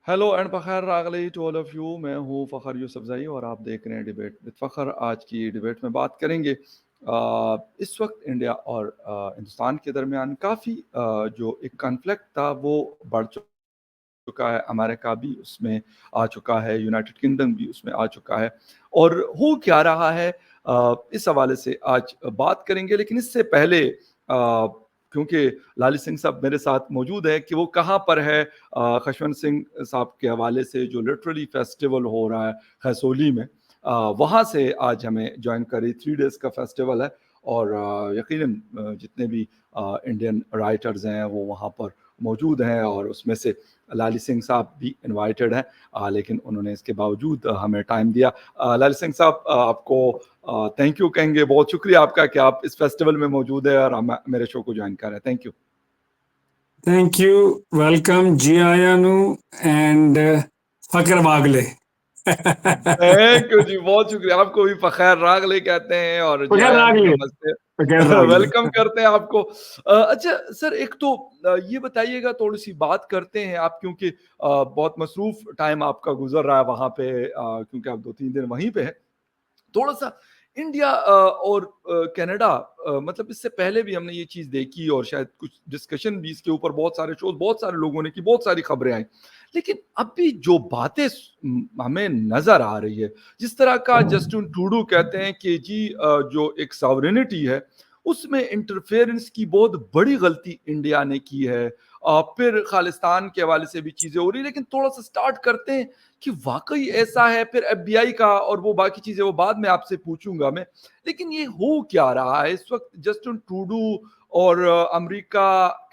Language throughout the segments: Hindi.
हेलो एंड फ़खर रागली टू ऑल ऑफ यू। मैं हूँ फ़खर यूसुफ़ज़ई और आप देख रहे हैं डिबेट विद फ़खर। आज की डिबेट में बात करेंगे इस वक्त इंडिया और हिंदुस्तान के दरमियान काफ़ी जो एक कॉन्फ्लिक्ट था वो बढ़ चुका है। अमेरिका भी उसमें आ चुका है, यूनाइटेड किंगडम भी उसमें आ चुका है और हो क्या रहा है इस हवाले से आज बात करेंगे। लेकिन इससे पहले क्योंकि लाली सिंह साहब मेरे साथ मौजूद है कि वो कहाँ पर है, खशवंत सिंह साहब के हवाले से जो लिटरली फेस्टिवल हो रहा है खैसोली में, वहाँ से आज हमें ज्वाइन करी। 3 डेज़ का फेस्टिवल है और यकीनन जितने भी इंडियन राइटर्स हैं वो वहाँ पर मौजूद हैं और उसमें से लाली सिंह साहब भी इनवाइटेड हैं, लेकिन उन्होंने इसके बावजूद हमें टाइम दिया। लाली सिंह साहब, आपको थैंक यू कहेंगे, बहुत शुक्रिया आपका कि आप इस फेस्टिवल में मौजूद है और मेरे शो को ज्वाइन कर रहे हैं। थैंक यू, वेलकम जी आयानु and Fakhar Wagle. Thank you ji, बहुत शुक्रिया। आपको भी फखैर रागले कहते हैं और जी फकर आयान भी रागले, नमस्ते। फकर रागले। वेलकम करते हैं आपको। अच्छा सर, एक तो ये बताइएगा, थोड़ी सी बात करते हैं आप, क्योंकि बहुत मसरूफ टाइम आपका गुजर रहा है वहां पे, क्योंकि आप 2-3 दिन वहीं पे हैं। थोड़ा सा इंडिया और कनाडा, मतलब इससे पहले भी हमने ये चीज देखी और शायद कुछ डिस्कशन भी इसके ऊपर बहुत सारे शोज, बहुत सारे लोगों ने की, बहुत सारी खबरें आई। लेकिन अभी जो बातें हमें नजर आ रही है, जिस तरह का जस्टिन ट्रूडो कहते हैं कि जी जो एक सॉवरेनिटी है उसमें इंटरफेरेंस की बहुत बड़ी गलती इंडिया ने की है। फिर खालिस्तान के हवाले से भी चीजें हो रही है। लेकिन थोड़ा सा स्टार्ट करते हैं कि वाकई ऐसा है, फिर एफबीआई का और वो बाकी चीजें वो बाद में आपसे पूछूंगा मैं। लेकिन ये हो क्या रहा है इस वक्त? जस्टिन ट्रूडो और अमेरिका,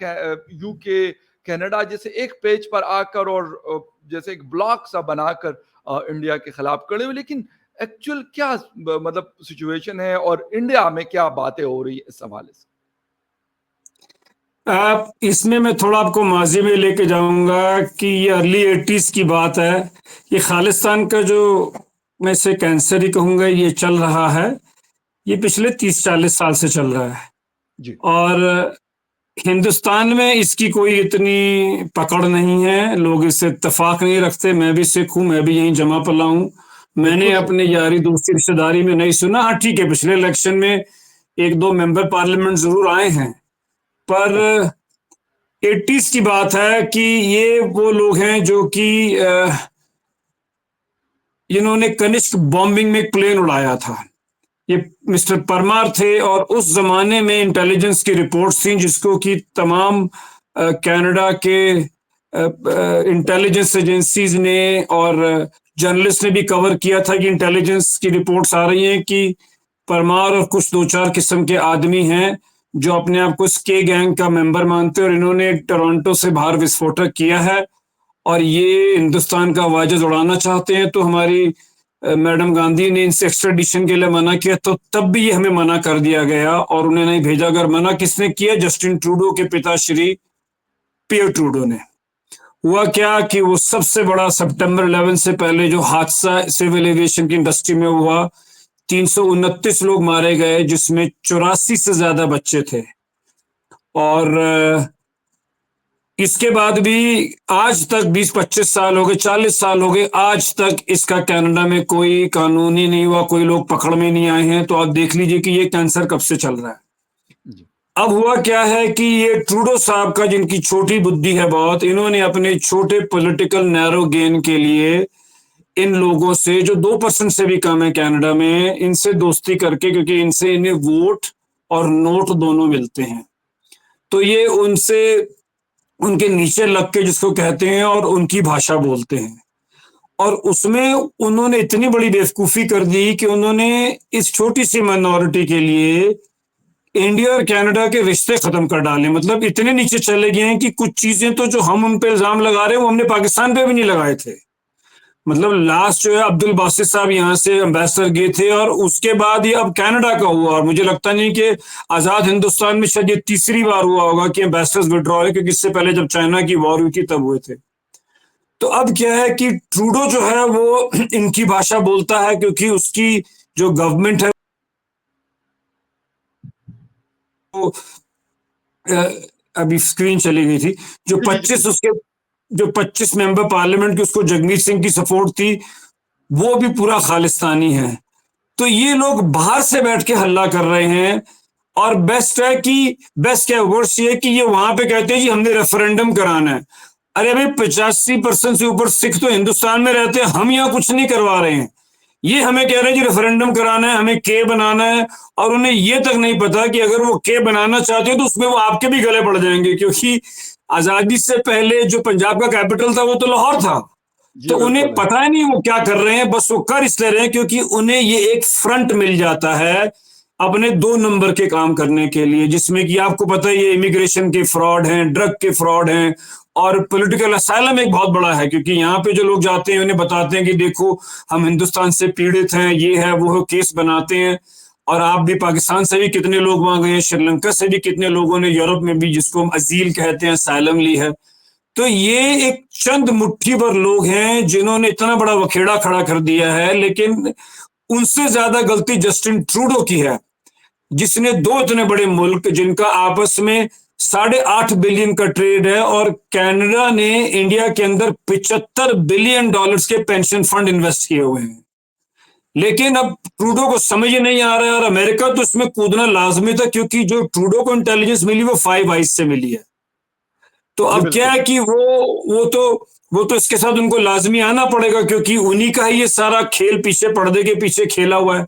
यूके, कनाडा जैसे एक पेज पर आकर और जैसे एक ब्लॉक सा बनाकर इंडिया के खिलाफ खड़े हुए। लेकिन एक्चुअल क्या मतलब सिचुएशन है और इंडिया में क्या बातें हो रही है इस हवाले से? आप इसमें मैं थोड़ा आपको माजी में लेके जाऊंगा कि ये अर्ली 80s की बात है। ये खालिस्तान का जो, मैं इसे कैंसर ही कहूंगा, ये चल रहा है। ये पिछले 30-40 साल से चल रहा है जी। और हिंदुस्तान में इसकी कोई इतनी पकड़ नहीं है, लोग इससे इत्तेफाक नहीं रखते। मैं भी सिख हूं, मैं भी यहीं जमा पला हूं। मैंने बिल्कुल सही। अपने यारी दोस्ती रिश्तेदारी में नहीं सुना। हाँ ठीक है, पिछले इलेक्शन में एक दो मेंबर पार्लियामेंट जरूर आए हैं, पर ओके। 80s की बात है कि ये वो लोग हैं जो कि इन्होंने कनिष्क बॉम्बिंग में एक प्लेन उड़ाया था। ये मिस्टर परमार थे और उस जमाने में इंटेलिजेंस की रिपोर्ट्स थी जिसको कि तमाम कनाडा के इंटेलिजेंस एजेंसीज ने और जर्नलिस्ट ने भी कवर किया था कि इंटेलिजेंस की रिपोर्ट्स आ रही हैं कि परमार और कुछ दो चार किस्म के आदमी हैं जो अपने आप को स्के गैंग का मेंबर मानते हैं और इन्होंने टोरंटो से बाहर विस्फोटक किया है और ये हिंदुस्तान का वाजद उड़ाना चाहते हैं। तो हमारी मैडम गांधी ने इनसे एक्स्ट्राडिशन के लिए मना किया, तो तब भी ये हमें मना कर दिया गया और उन्हें नहीं भेजा। अगर मना किसने किया? जस्टिन ट्रूडो के पिता श्री पियर ट्रूडो ने। हुआ क्या कि वो सबसे बड़ा सितंबर 11 से पहले जो हादसा सिविल एविएशन की इंडस्ट्री में हुआ, 329 लोग मारे गए जिसमें 84 से ज्यादा बच्चे थे। और इसके बाद भी आज तक 20-25 साल हो गए, 40 साल हो गए, आज तक इसका कनाडा में कोई कानून ही नहीं हुआ, कोई लोग पकड़ में नहीं आए हैं। तो आप देख लीजिए कि ये कैंसर कब से चल रहा है। जी। अब हुआ क्या है कि ये ट्रूडो साहब का, जिनकी छोटी बुद्धि है बहुत, इन्होंने अपने छोटे पॉलिटिकल नैरो गेन के लिए इन लोगों से जो 2% से भी कम है कनाडा में, इनसे दोस्ती करके, क्योंकि इनसे इन्हें वोट और नोट दोनों मिलते हैं, तो ये उनसे उनके नीचे लग के, जिसको कहते हैं, और उनकी भाषा बोलते हैं। और उसमें उन्होंने इतनी बड़ी बेवकूफी कर दी कि उन्होंने इस छोटी सी माइनॉरिटी के लिए इंडिया और कनाडा के रिश्ते खत्म कर डाले। मतलब इतने नीचे चले गए हैं कि कुछ चीजें तो जो हम उन पे इल्जाम लगा रहे हैं वो हमने पाकिस्तान पे भी नहीं लगाए थे। मतलब लास्ट जो है अब्दुल बासित साहब यहाँ से एम्बेसडर गए थे और उसके बाद ये अब कनाडा का हुआ। और मुझे लगता नहीं कि आजाद हिंदुस्तान में शायद ये तीसरी बार हुआ होगा कि एम्बेसडर्स विड्रॉ है, क्योंकि इससे पहले जब चाइना की वॉर हुई थी तब हुए थे। तो अब क्या है कि ट्रूडो जो है वो इनकी भाषा बोलता है, क्योंकि उसकी जो गवर्नमेंट है वो अभी स्क्रीन चली गई थी, जो जी जी जी 25 उसके जो 25 मेंबर पार्लियामेंट की उसको जगमीत सिंह की सपोर्ट थी, वो भी पूरा खालिस्तानी है। तो ये लोग बाहर से बैठ के हल्ला कर रहे हैं। और बेस्ट क्या वर्ष ये कि ये वहां पे कहते हैं जी हमने रेफरेंडम कराना है। अरे भाई 85% से ऊपर सिख तो हिंदुस्तान में रहते हैं, हम यहाँ कुछ नहीं करवा रहे हैं। ये हमें कह रहे हैं जी रेफरेंडम कराना है, हमें के बनाना है। और उन्हें ये तक नहीं पता कि अगर वो के बनाना चाहते हो तो उसमें वो आपके भी गले पड़ जाएंगे, क्योंकि आजादी से पहले जो पंजाब का कैपिटल था वो तो लाहौर था। जी तो उन्हें बिल्कुल है। पता ही नहीं वो क्या कर रहे हैं, बस वो कर इसलिए रहे हैं क्योंकि उन्हें ये एक फ्रंट मिल जाता है अपने 2 नंबर के काम करने के लिए, जिसमें कि आपको पता है ये इमिग्रेशन के फ्रॉड हैं, ड्रग के फ्रॉड हैं, और पॉलिटिकल असाइलम एक बहुत बड़ा है, क्योंकि यहाँ पे जो लोग जाते हैं उन्हें बताते हैं कि देखो हम हिंदुस्तान से पीड़ित हैं, ये है वो है, केस बनाते हैं। और आप भी पाकिस्तान से भी कितने लोग वहां गए हैं, श्रीलंका से भी कितने लोगों ने, यूरोप में भी जिसको हम अजील कहते हैं, असाइलम ली है। तो ये एक चंद मुट्ठी भर लोग हैं जिन्होंने इतना बड़ा वखेड़ा खड़ा कर दिया है। लेकिन उनसे ज्यादा गलती जस्टिन ट्रूडो की है, जिसने 2 इतने बड़े मुल्क जिनका आपस में $8.5 बिलियन का ट्रेड है, और कनाडा ने इंडिया के अंदर $75 बिलियन के पेंशन फंड इन्वेस्ट किए हुए हैं। लेकिन अब ट्रूडो को समझ ही नहीं आ रहा है, और अमेरिका तो इसमें कूदना लाजमी था, क्योंकि जो ट्रूडो को इंटेलिजेंस मिली वो 5 आइज से मिली है। तो जी अब क्या बिल्कुल। है कि वो तो इसके साथ उनको लाजमी आना पड़ेगा, क्योंकि उन्हीं का ही ये सारा खेल पीछे पर्दे के पीछे खेला हुआ है।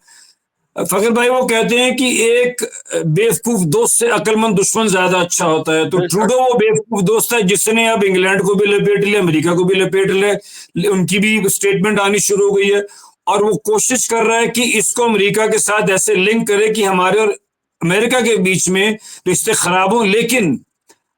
फकर भाई वो कहते हैं कि एक बेवकूफ दोस्त से अक्लमंद दुश्मन ज्यादा अच्छा होता है। तो बेशक। ट्रूडो वो बेवकूफ दोस्त है जिसने अब इंग्लैंड को भी लपेट लिया, अमेरिका को भी लपेट लिया, उनकी भी स्टेटमेंट आनी शुरू हो गई है। और वो कोशिश कर रहा है कि इसको अमेरिका के साथ ऐसे लिंक करे कि हमारे और अमेरिका के बीच में रिश्ते खराब हो। लेकिन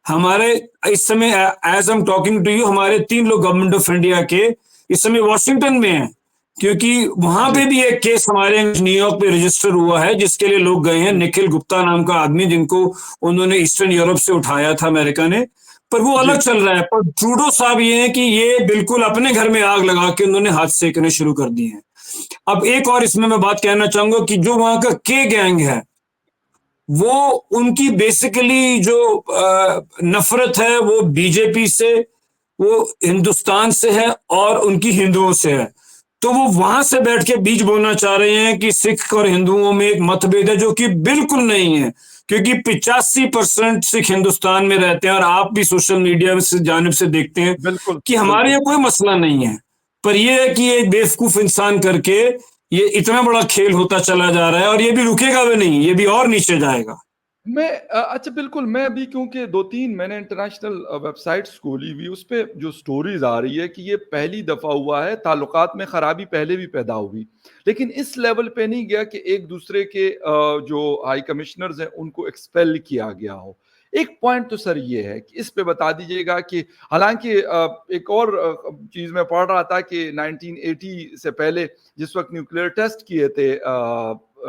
हमारे इस समय as am talking to you हमारे 3 लोग गवर्नमेंट ऑफ इंडिया के इस समय वॉशिंगटन में हैं, क्योंकि वहां जी पे भी एक केस हमारे न्यूयॉर्क पे रजिस्टर हुआ है जिसके लिए लोग गए हैं। निखिल गुप्ता नाम का आदमी, जिनको उन्होंने ईस्टर्न यूरोप से उठाया था अमेरिका ने, पर वो अलग जी। चल रहा है। पर ट्रूडो साहब ये है कि ये बिल्कुल अपने घर में आग लगा के उन्होंने हाथ सेकने शुरू कर दिए हैं। अब एक और इसमें मैं बात कहना चाहूंगा कि जो वहां का के गैंग है, वो उनकी बेसिकली जो नफरत है वो बीजेपी से, वो हिंदुस्तान से है और उनकी हिंदुओं से है। तो वो वहां से बैठ के बीज बोना चाह रहे हैं कि सिख और हिंदुओं में एक मतभेद है, जो कि बिल्कुल नहीं है, क्योंकि 85% सिख हिंदुस्तान में रहते हैं। और आप भी सोशल मीडिया से जानिब से देखते हैं बिल्कुल कि हमारे बिल्कुल। यहाँ कोई मसला नहीं है। पर यह है कि एक बेवकूफ इंसान करके ये इतना बड़ा खेल होता चला जा रहा है, और ये भी रुकेगा भी नहीं, ये भी और नीचे जाएगा। मैं अच्छा बिल्कुल, मैं अभी क्योंकि 2-3 मैंने इंटरनेशनल वेबसाइट्स खोली हुई, उस पे जो स्टोरीज आ रही है कि ये पहली दफ़ा हुआ है, ताल्लुकात में ख़राबी पहले भी पैदा हुई, लेकिन इस लेवल पे नहीं गया कि एक दूसरे के जो हाई कमिश्नर्स हैं उनको एक्सपेल किया गया हो। एक पॉइंट तो सर ये है कि इस पे बता दीजिएगा कि हालांकि एक और चीज़ मैं पढ़ रहा था कि 1980 से पहले जिस वक्त न्यूक्लियर टेस्ट किए थे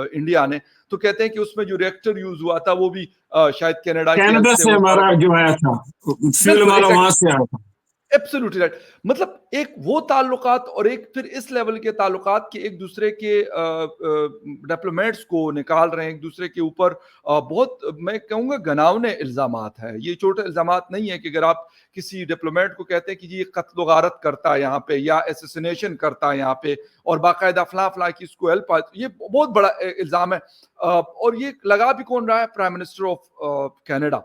इंडिया ने, तो कहते हैं कि उसमें जो रिएक्टर यूज हुआ था वो भी शायद कनाडा की हेल्प कनाडा से से वो सारा हमारा काम। जो आया था फ्यूल, बिल्कुल हमारा वहां एग्जैक्टली। से आया था। Absolutely right. मतलब एक वो ताल्लुकात और एक फिर इस लेवल के ताल्लुकात कि एक दूसरे के डिप्लोमेट्स को निकाल रहे हैं एक दूसरे के ऊपर। बहुत मैं कहूँगा घिनौने इल्ज़ामात है, ये छोटे इल्ज़ामात नहीं है कि अगर आप किसी डिप्लोमेट को कहते हैं कि जी ये कत्ल गारत करता है यहाँ पे या एसेसिनेशन करता है यहाँ पे और बाकायदा फला फला की इसको हेल्प, ये बहुत बड़ा इल्ज़ाम है। और ये लगा भी कौन रहा है? Prime minister of Canada.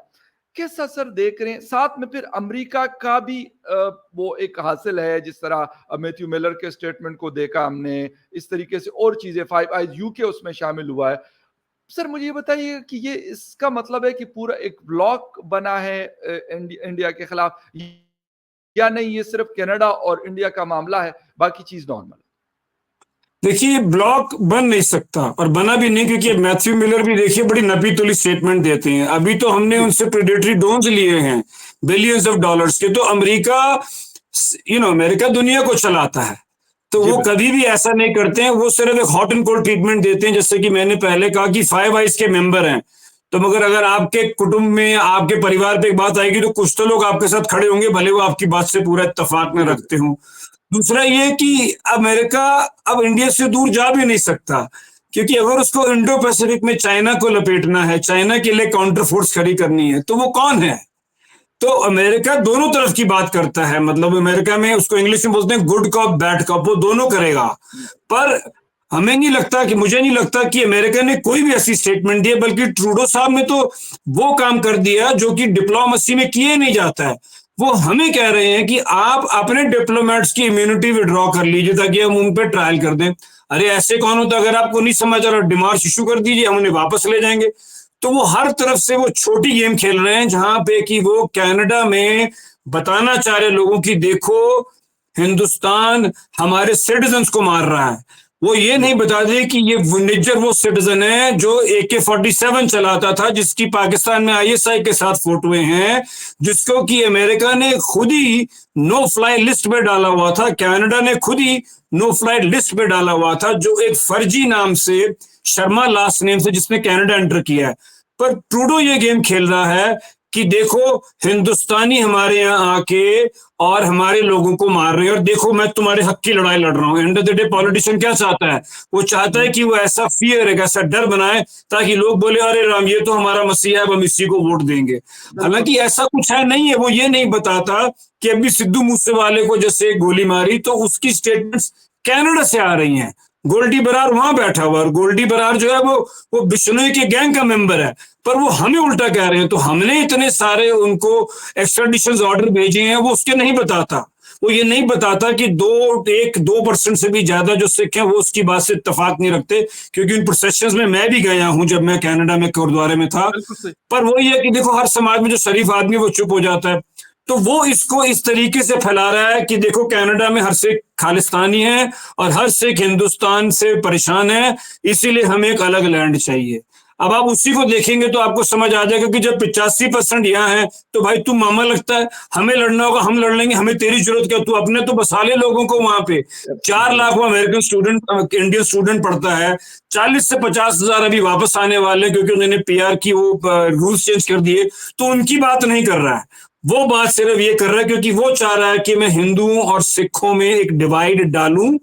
कैसा सर देख रहे हैं? साथ में फिर अमेरिका का भी वो एक हासिल है, जिस तरह मैथ्यू मिलर के स्टेटमेंट को देखा हमने, इस तरीके से और चीजें, 5 आइज यूके उसमें शामिल हुआ है। सर मुझे ये बताइए कि ये इसका मतलब है कि पूरा एक ब्लॉक बना है इंडिया के खिलाफ, या नहीं ये सिर्फ कनाडा और इंडिया का मामला है, बाकी चीज नॉर्मल? देखिए ब्लॉक बन नहीं सकता और बना भी नहीं, क्योंकि मैथ्यू मिलर भी देखिए बड़ी नपी तुली स्टेटमेंट देते हैं। अभी तो हमने जी उनसे प्रेडेटरी ड्रोन्स लिए हैं बिलियंस ऑफ डॉलर्स के। तो अमेरिका, अमेरिका दुनिया को चलाता है, तो जी वो बिल्कुल। कभी भी ऐसा नहीं करते हैं। वो सिर्फ एक हॉट एंड कोल्ड ट्रीटमेंट देते हैं। जैसे कि मैंने पहले कहा कि 5 आइज के मेंबर हैं, तो मगर अगर आपके कुटुंब में आपके परिवार पे एक बात आएगी तो कुछ तो लोग आपके साथ खड़े होंगे, भले वो आपकी बात से पूरा इत्तेफाक में जी बिल्कुल। रखते हो। दूसरा ये कि अमेरिका अब इंडिया से दूर जा भी नहीं सकता, क्योंकि अगर उसको इंडो पैसिफिक में चाइना को लपेटना है, चाइना के लिए काउंटर फोर्स खड़ी करनी है, तो वो कौन है? तो अमेरिका दोनों तरफ की बात करता है, मतलब अमेरिका में उसको इंग्लिश में बोलते हैं गुड कॉप बैड कॉप, वो दोनों करेगा। पर हमें नहीं लगता कि मुझे नहीं लगता कि अमेरिका ने कोई भी ऐसी स्टेटमेंट दी है, बल्कि ट्रूडो साहब ने तो वो काम कर दिया जो कि डिप्लोमेसी में किए नहीं जाता है। वो हमें कह रहे हैं कि आप अपने डिप्लोमेट्स की इम्यूनिटी विड्रॉ कर लीजिए ताकि हम उन पर ट्रायल कर दें। अरे ऐसे कौन होता, अगर आपको नहीं समझ आ रहा डिमार्श इशू कर दीजिए, हम उन्हें वापस ले जाएंगे। तो वो हर तरफ से वो छोटी गेम खेल रहे हैं, जहां पे कि वो कनाडा में बताना चाह रहे लोगों की देखो हिंदुस्तान हमारे सिटीजन्स को मार रहा है। वो ये नहीं बता दे कि ये निज्जर वो सिटीजन है जो AK-47 चलाता था, जिसकी पाकिस्तान में ISI के साथ फोटोएं हैं, जिसको कि अमेरिका ने खुद ही नो फ्लाई लिस्ट में डाला हुआ था, कनाडा ने खुद ही नो फ्लाई लिस्ट में डाला हुआ था, जो एक फर्जी नाम से, शर्मा लास्ट नेम से, जिसने कनाडा एंटर किया है। पर ट्रूडो ये गेम खेल रहा है कि देखो हिंदुस्तानी हमारे यहाँ आके और हमारे लोगों को मार रहे हैं, और देखो मैं तुम्हारे हक की लड़ाई लड़ रहा हूं। End of the day politician क्या चाहता है? वो चाहता है कि वो ऐसा फियर, एक ऐसा डर बनाए ताकि लोग बोले अरे राम ये तो हमारा मसीहा है, हम इसी को वोट देंगे। हालांकि ऐसा कुछ है नहीं है। वो ये नहीं बताता कि अभी सिद्धू मूसेवाले को जैसे गोली मारी तो उसकी स्टेटमेंट्स कनाडा से आ रही हैं। गोल्डी बरार वहां बैठा हुआ, और गोल्डी बरार जो है वो बिश्नोई के गैंग का मेंबर है, पर वो हमें उल्टा कह रहे हैं। तो हमने इतने सारे उनको एक्स्ट्राडिशन ऑर्डर भेजे हैं, वो उसके नहीं बताता। वो ये नहीं बताता कि 2% से भी ज्यादा जो सिख हैं वो उसकी बात से इत्तेफाक नहीं रखते, क्योंकि उन प्रोसेशंस में मैं भी गया हूं जब मैं कनाडा में गुरुद्वारे में था। पर वो ये कि देखो हर समाज में जो शरीफ आदमी वो चुप हो जाता है। तो वो इसको इस तरीके से फैला रहा है कि देखो कनाडा में हर सिख खालिस्तानी है और हर सिख हिंदुस्तान से परेशान है, इसीलिए हमें एक अलग लैंड चाहिए। अब आप उसी को देखेंगे तो आपको समझ आ जाएगा कि जब 85% यहाँ है तो भाई तू मामा लगता है, हमें लड़ना होगा हम लड़ लेंगे, हमें तेरी जरूरत क्या, तू अपने तो बसा ले लोगों को वहां पे। 4 लाख वो अमेरिकन स्टूडेंट इंडियन स्टूडेंट पढ़ता है, 40 से 50 हजार अभी वापस आने वाले क्योंकि उन्होंने PR की वो रूल्स चेंज कर दिए। तो उनकी बात नहीं कर रहा है, वो बात सिर्फ ये कर रहा है क्योंकि वो चाह रहा है कि मैं हिंदुओं और सिखों में एक डिवाइड डालूं,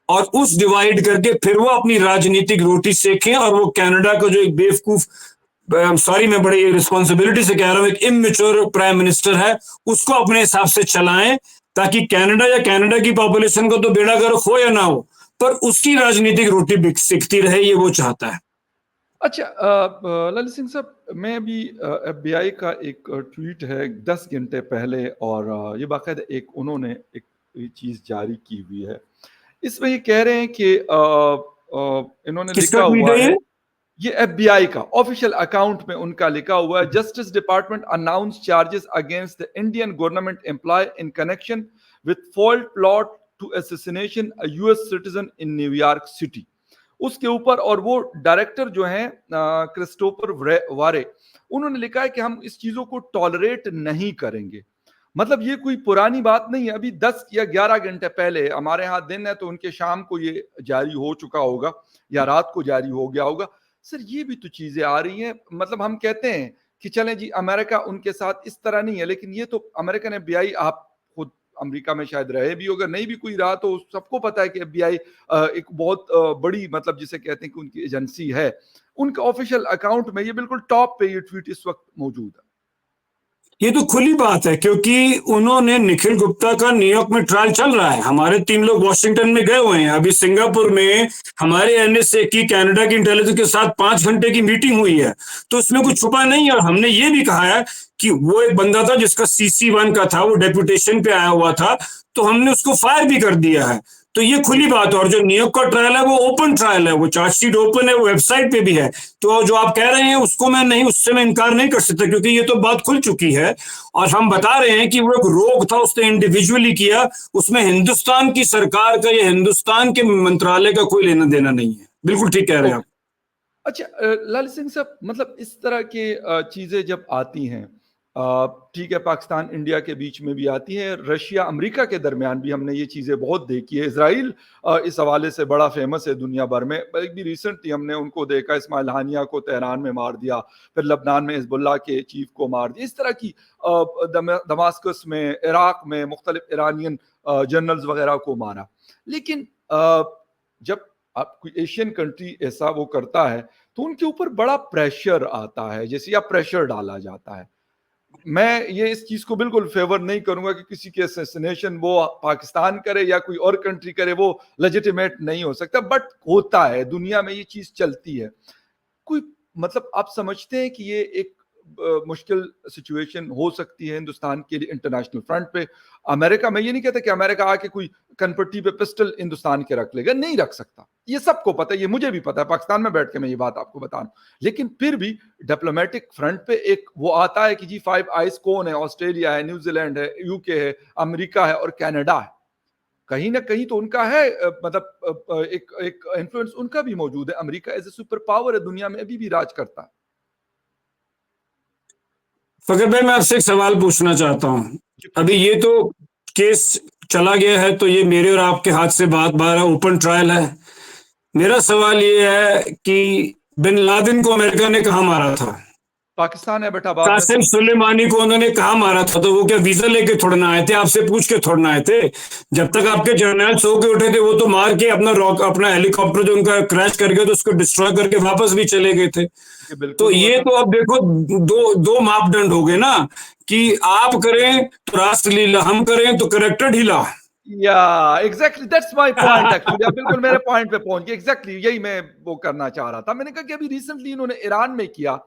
और उस डिवाइड करके फिर वो अपनी राजनीतिक रोटी सेकें, और वो कनाडा का जो एक बेवकूफ, सॉरी मैं बड़ी रिस्पॉन्सिबिलिटी से कह रहा हूं, एक इमेच्योर प्राइम मिनिस्टर है, उसको अपने हिसाब से चलाएं, ताकि कनाडा या कनाडा की पॉपुलेशन को तो बेड़ा गर्क हो या ना हो, पर उसकी राजनीतिक रोटी सिकती रहे, ये वो चाहता है। अच्छा ललित सिंह साहब, मैं अभी FBI का एक ट्वीट है 10 घंटे पहले, और ये बाकायदा एक उन्होंने एक चीज जारी की हुई है। इसमें ये कह रहे हैं कि इन्होंने लिखा हुआ है, ये FBI का ऑफिशियल अकाउंट में उनका लिखा हुआ है, justice department announce charges against the Indian government employ in connection with foiled plot to assassination a US citizen in New York city, उसके ऊपर। और वो डायरेक्टर जो हैं क्रिस्टोफर वारे, उन्होंने लिखा है कि हम इस चीजों को टॉलरेट नहीं करेंगे। मतलब ये कोई पुरानी बात नहीं है, अभी 10 या 11 घंटे पहले, हमारे यहाँ दिन है तो उनके शाम को ये जारी हो चुका होगा या रात को जारी हो गया होगा। सर ये भी तो चीजें आ रही हैं। मतलब हम कहते हैं कि चलें जी अमेरिका उनके साथ इस तरह नहीं है, लेकिन ये तो अमेरिकन FBI, आप खुद अमेरिका में शायद रहे भी, अगर नहीं भी कोई रहा तो सबको पता है कि FBI एक बहुत बड़ी, मतलब जिसे कहते हैं कि उनकी एजेंसी है। उनके ऑफिशियल अकाउंट में ये बिल्कुल टॉप पे ये ट्वीट इस वक्त मौजूद है। ये तो खुली बात है, क्योंकि उन्होंने, निखिल गुप्ता का न्यूयॉर्क में ट्रायल चल रहा है, हमारे 3 लोग वॉशिंगटन में गए हुए हैं, अभी सिंगापुर में हमारे NSA की, कनाडा की इंटेलिजेंस के साथ 5 घंटे की मीटिंग हुई है। तो उसमें कुछ छुपा नहीं है, और हमने ये भी कहा है कि वो एक बंदा था जिसका CC1 का था, वो डेपुटेशन पे आया हुआ था, तो हमने उसको फायर भी कर दिया है। तो ये खुली बात है। और जो न्यूयॉर्क का ट्रायल है वो ओपन ट्रायल है, वो चार्जशीट ओपन है, वो वेबसाइट पे भी है। तो जो आप कह रहे हैं उसको मैं नहीं, उससे मैं इनकार नहीं कर सकता, क्योंकि ये तो बात खुल चुकी है। और हम बता रहे हैं कि वो एक रोग था, उसने इंडिविजुअली किया, उसमें हिंदुस्तान की सरकार का या हिंदुस्तान के मंत्रालय का कोई लेना देना नहीं है। बिल्कुल ठीक कह रहे हैं आप। अच्छा ललित सिंह साहब, मतलब इस तरह के चीजें जब आती हैं, ठीक है, पाकिस्तान इंडिया के बीच में भी आती है, रशिया अमेरिका के दरमियान भी हमने ये चीजें बहुत देखी है। इजराइल इस हवाले से बड़ा फेमस है दुनिया भर में। एक भी रिसेंटली हमने उनको देखा, इस्माइल हानिया को तेहरान में मार दिया, फिर लबनान में हिजबुल्लाह के चीफ को मार दिया। इस तरह की दमास्कस में, इराक में मुख्तलिफ ईरानियन जनरल्स वगैरह को मारा। लेकिन जब आप कोई एशियन कंट्री ऐसा वो करता है तो उनके ऊपर बड़ा प्रेशर आता है, जैसे या प्रेशर डाला जाता है। मैं ये इस चीज को बिल्कुल फेवर नहीं करूंगा कि किसी के असैसिनेशन वो पाकिस्तान करे या कोई और कंट्री करे, वो लेजिटिमेट नहीं हो सकता, बट होता है, दुनिया में ये चीज चलती है। कोई मतलब आप समझते हैं कि ये एक मुश्किल सिचुएशन हो सकती है हिंदुस्तान के लिए इंटरनेशनल फ्रंट पे? अमेरिका, मैं ये नहीं कहता कि अमेरिका आके कोई कनपट्टी पे पिस्टल हिंदुस्तान के रख लेगा, नहीं रख सकता, ये सबको पता है, ये मुझे भी पता है, पाकिस्तान में बैठ के मैं ये बात आपको बता रहा हूं। लेकिन फिर भी डिप्लोमेटिक फ्रंट पे एक वो आता है कि जी फाइव आइज कौन है, ऑस्ट्रेलिया है, न्यूजीलैंड है, यूके है, अमेरिका है और कनाडा है। कहीं ना कहीं तो उनका है मतलब एक एक इन्फ्लुएंस उनका भी मौजूद है। America as a super power है, दुनिया में अभी भी राज करता है। फकर भाई, मैं आपसे एक सवाल पूछना चाहता हूँ। जी अभी पूछिए। ये तो केस चला गया है, तो ये मेरे और आपके हाथ से बात बाहर है, ओपन ट्रायल है। मेरा सवाल ये है कि बिन लादेन को अमेरिका ने कहाँ मारा था? पाकिस्तान है बेटा बाद में कासिम तो। सुलेमानी को उन्होंने कहाँ मारा था? तो वो क्या वीजा लेके थोड़ना आए थे? आपसे पूछ के थोड़ना आए थे? जब तक बिल्कुल आपके जर्नल सो के उठे थे, वो तो मार के अपना रॉक, अपना हेलीकॉप्टर जो उनका क्रैश कर गया तो उसको डिस्ट्रॉय करके वापस भी चले गए थे। ये तो बिल्कुल हुआ ये था। तो अब देखो, दो दो मापदंड हो गए ना, कि आप करें तो राष्ट्रलीला, हम करें तो करेक्टर ढीला। या exactly that's my point actually, आप बिल्कुल मेरे पॉइंट पे पहुंच गए। एग्जैक्टली यही मैं वो करना चाह रहा था। मैंने कहा कि अभी रिसेंटली इन्होंने ईरान में किया,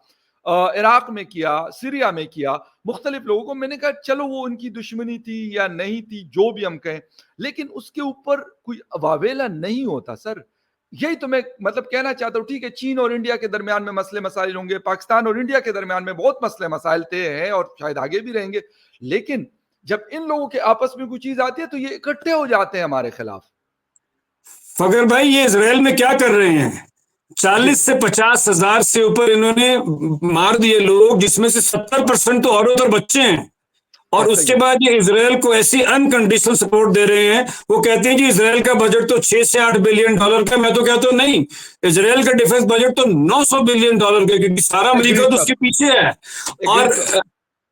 इराक में किया, सीरिया में किया, मुख्तलिफ लोगों को। मैंने कहा चलो वो उनकी दुश्मनी थी या नहीं थी, जो भी हम कहें, लेकिन उसके ऊपर कोई वावेला नहीं होता सर। यही तो मैं मतलब कहना चाहता हूँ। ठीक है, चीन और इंडिया के दरमियान में मसले मसाइल होंगे, पाकिस्तान और इंडिया के दरमियान में बहुत मसले मसाइल थे हैं और शायद आगे भी रहेंगे, लेकिन जब इन लोगों के आपस में कोई चीज आती है तो ये इकट्ठे हो जाते हैं हमारे खिलाफ। फकर भाई, ये इसराइल में क्या कर रहे हैं? जी 40 से 50 हजार से ऊपर इन्होंने मार दिए लोग, जिसमें से 70% तो औरत और बच्चे हैं। और सही उसके है। बाद ये इसराइल को ऐसी अनकंडीशनल सपोर्ट दे रहे हैं। वो कहते हैं जी इसराइल का बजट तो 6 से 8 बिलियन डॉलर का। मैं तो कहता हूं नहीं, इसराइल का डिफेंस बजट तो 900 बिलियन डॉलर का, क्योंकि सारा एग्री अमेरिका तो सर, उसके पीछे है। एग्री और सर।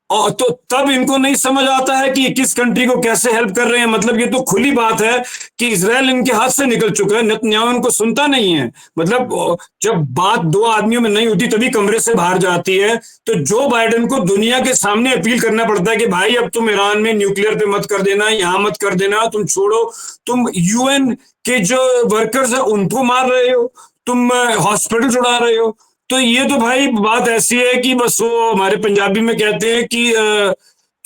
तो तब इनको नहीं समझ आता है कि ये किस कंट्री को कैसे हेल्प कर रहे हैं। मतलब ये तो खुली बात है कि इसराइल इनके हाथ से निकल चुका है। नेतन्याहू इनको सुनता नहीं है। मतलब बिल्कुल। जब बात दो आदमियों में नहीं होती तभी कमरे से बाहर जाती है। तो जो बाइडेन को दुनिया के सामने अपील करना पड़ता है कि भाई अब तुम ईरान में न्यूक्लियर पे मत कर देना, यहां मत कर देना, तुम छोड़ो। तुम यूएन के जो वर्कर्स है उनको मार रहे हो, तुम हॉस्पिटल उड़ा रहे हो। तो ये तो भाई बात ऐसी है कि बस वो हमारे पंजाबी में कहते हैं कि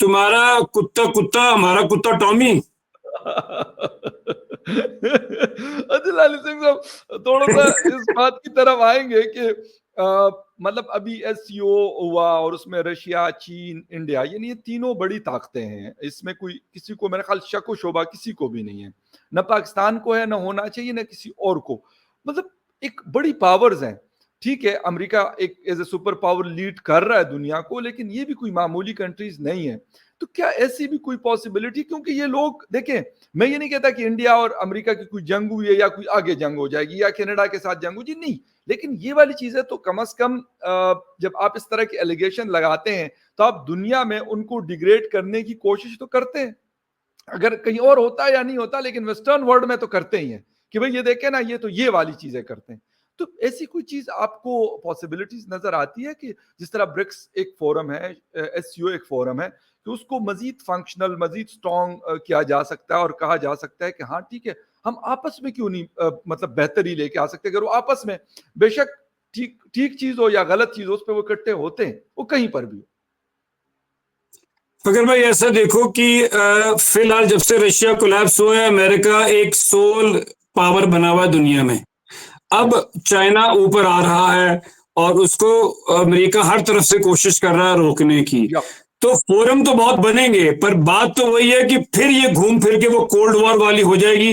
तुम्हारा कुत्ता कुत्ता, हमारा कुत्ता टॉमी। अच्छा लाली सिंह साहब, थोड़ा सा इस बात की तरफ आएंगे कि मतलब अभी एससीओ हुआ और उसमें रशिया, चीन, इंडिया, यानी ये तीनों बड़ी ताकतें हैं। इसमें कोई किसी को मेरे ख्याल शक व शोभा किसी को भी नहीं है, न पाकिस्तान को है, न होना चाहिए, न किसी और को। मतलब एक बड़ी पावर्स हैं। ठीक है, अमेरिका एक as a super power lead कर रहा है दुनिया को, लेकिन ये भी कोई मामूली कंट्रीज नहीं है। तो क्या ऐसी भी कोई पॉसिबिलिटी, क्योंकि ये लोग देखें, मैं ये नहीं कहता कि इंडिया और अमेरिका की कोई जंग हुई है या कोई आगे जंग हो जाएगी या कनाडा के साथ जंग हुई, नहीं, लेकिन ये वाली चीजें तो कम से कम जब आप इस तरह के एलिगेशन लगाते हैं तो आप दुनिया में उनको डिग्रेड करने की कोशिश तो करते हैं। अगर कहीं और होता है या नहीं होता, लेकिन वेस्टर्न वर्ल्ड में तो करते ही हैं कि भाई ये देखे ना, ये तो ये वाली चीजें करते हैं। तो ऐसी कोई चीज आपको पॉसिबिलिटीज नजर आती है कि जिस तरह ब्रिक्स एक फोरम है, एससीओ एक फोरम है, कि उसको मजीद फंक्शनल, मजीद स्ट्रॉन्ग किया जा सकता है और कहा जा सकता है कि हाँ ठीक है, हम आपस में क्यों नहीं मतलब बेहतरी लेके आ सकते? अगर वो आपस में बेशक ठीक ठीक चीज हो या गलत चीज हो, उस पर वो इकट्ठे होते हैं, वो कहीं पर भी हो। फकर भाई, ऐसा देखो कि फिलहाल जब से रशिया कोलैप्स हुआ है, अमेरिका एक सोल पावर बना हुआ है दुनिया में। अब यस। चाइना ऊपर आ रहा है और उसको अमेरिका हर तरफ से कोशिश कर रहा है रोकने की। या तो फोरम तो बहुत बनेंगे, पर बात तो वही है कि फिर ये घूम फिर के वो कोल्ड वॉर वाली हो जाएगी।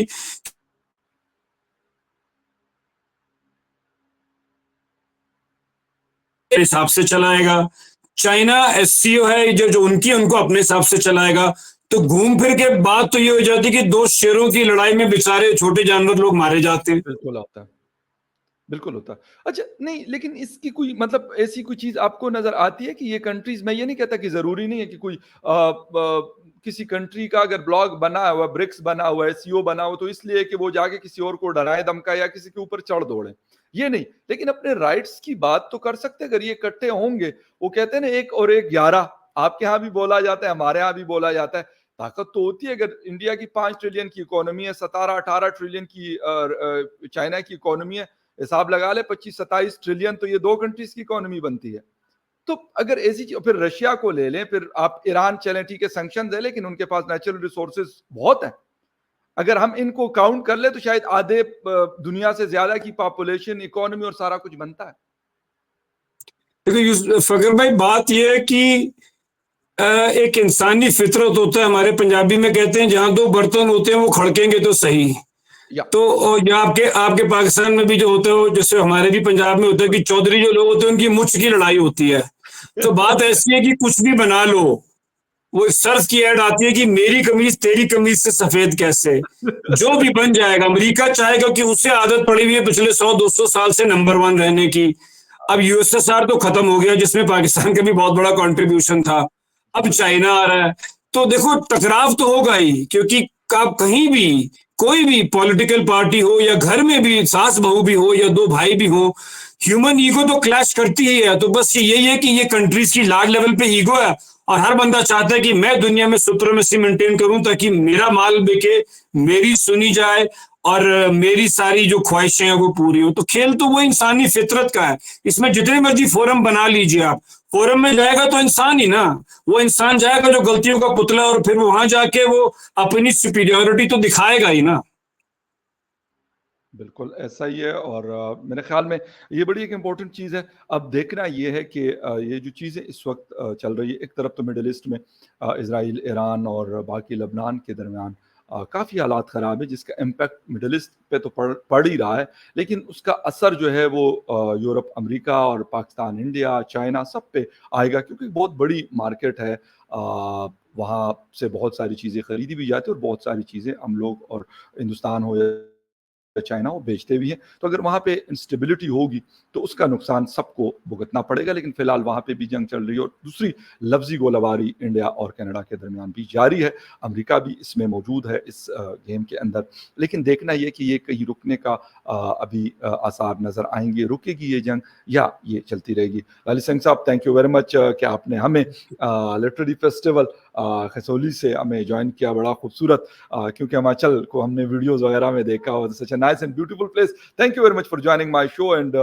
हिसाब से चलाएगा। चाइना एससीओ है जो जो उनकी, उनको अपने हिसाब से चलाएगा। तो घूम फिर के बात तो ये हो जाती कि दो शेरों की लड़ाई में बेचारे छोटे जानवर लोग मारे जाते हैं। बिल्कुल आता है, बिल्कुल होता है। अच्छा नहीं, लेकिन इसकी कोई मतलब ऐसी कोई चीज आपको नजर आती है कि ये कंट्रीज, मैं ये नहीं कहता कि जरूरी नहीं है कि कोई किसी कंट्री का अगर ब्लॉग बना हुआ, ब्रिक्स बना हुआ है, सीओ बना हुआ, तो इसलिए कि वो जाके किसी और को डराए धमकाए या किसी के ऊपर चढ़ दौड़े, ये नहीं, लेकिन अपने राइट्स की बात तो कर सकते हैं। अगर ये इकट्ठे होंगे, वो कहते हैं ना, एक और एक 11, आपके यहाँ भी बोला जाता है, हमारे यहाँ भी बोला जाता है। ताकत तो होती है, अगर इंडिया की 5 ट्रिलियन की इकोनॉमी है, 17-18 ट्रिलियन की चाइना की इकोनॉमी है, हिसाब लगा ले 25-27 ट्रिलियन, तो ये 2 कंट्रीज की इकोनॉमी बनती है। तो अगर ऐसी चीज, फिर रशिया को ले लें, फिर आप ईरान चलें, ठीक है सैंक्शन है, लेकिन उनके पास नेचुरल रिसोर्सेज बहुत है। अगर हम इनको काउंट कर ले तो शायद आधे दुनिया से ज्यादा की पॉपुलेशन, इकोनॉमी और सारा कुछ बनता है। देखो फकर भाई, बात यह है कि एक इंसानी फितरत होता है, हमारे पंजाबी में कहते हैं जहां 2 बर्तन होते हैं वो खड़केंगे तो सही। या तो यहाँ आपके आपके पाकिस्तान में भी जो होते हो, जैसे हमारे भी पंजाब में होता है कि चौधरी जो लोग होते हैं उनकी मुछ की लड़ाई होती है। तो बात ऐसी है कि कुछ भी बना लो, वो सर्फ की ऐड आती है कि मेरी कमीज तेरी कमीज से सफेद कैसे, जो भी बन जाएगा। अमेरिका चाहेगा कि उससे आदत पड़ी हुई है पिछले 100-200 साल से नंबर 1 रहने की। अब यूएसएसआर तो खत्म हो गया, जिसमें पाकिस्तान का भी बहुत बड़ा कंट्रीब्यूशन था। अब चाइना आ रहा है, तो देखो टकराव तो होगा ही, क्योंकि आप कहीं भी कोई भी पॉलिटिकल पार्टी हो, या घर में भी सास बहू भी हो, या 2 भाई भी हो, ह्यूमन ईगो तो क्लैश करती ही है। तो बस यही है कि ये कंट्रीज की लार्ज लेवल पे ईगो है, और हर बंदा चाहता है कि मैं दुनिया में सुप्रीमेसी मेंटेन करूं, ताकि मेरा माल बिके, मेरी सुनी जाए, और मेरी सारी जो ख्वाहिशें हैं वो पूरी हो। तो खेल तो वो इंसानी फितरत का है। इसमें जितने मर्जी फोरम बना लीजिए आप, फोरम में जाएगा तो इंसान ही ना, वो इंसान जाएगा जो गलतियों का पुतला, और फिर वहां जाके वो अपनी सुपीरियोरिटी तो दिखाएगा ही ना। बिल्कुल ऐसा ही है। और मेरे ख्याल में ये बड़ी एक इम्पोर्टेंट चीज़ है। अब देखना ये है कि ये जो चीज़ें इस वक्त चल रही है, एक तरफ तो मिडल ईस्ट में इसराइल, ईरान और बाकी लबनान के दरमियान काफ़ी हालात ख़राब है, जिसका इम्पैक्ट मिडल ईस्ट पे तो पड़ ही रहा है, लेकिन उसका असर जो है वो यूरोप, अमेरिका और पाकिस्तान, इंडिया, चाइना सब पे आएगा, क्योंकि बहुत बड़ी मार्केट है। वहाँ से बहुत सारी चीज़ें खरीदी भी जाती है, और बहुत सारी चीज़ें हम लोग और हिंदुस्तान हो या चाइना वो बेचते भी हैं। तो अगर वहाँ पे इंस्टेबिलिटी होगी तो उसका नुकसान सबको भुगतना पड़ेगा। लेकिन फिलहाल वहाँ पे भी जंग चल रही है, और दूसरी लफ्जी गोलाबारी इंडिया और कनाडा के दरमियान भी जारी है। अमेरिका भी इसमें मौजूद है इस गेम के अंदर। लेकिन देखना ये कि ये कहीं रुकने का अभी आसार नज़र आएंगे, रुकेगी ये जंग या ये चलती रहेगी। लाली सिंह साहब, थैंक यू वेरी मच कि आपने हमें लिटरेरी फेस्टिवल खसौली से हमें ज्वाइन किया। बड़ा खूबसूरत, क्योंकि हिमाचल को हमने वीडियोस वगैरह में देखा, और such a nice and beautiful place. Thank you very much for joining my show, and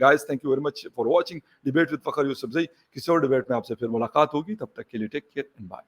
guys thank you very much for watching debate with Fakhar Yousafzai. किसी और डिबेट में आपसे फिर मुलाकात होगी, तब तक के लिए टेक केयर एंड बाय।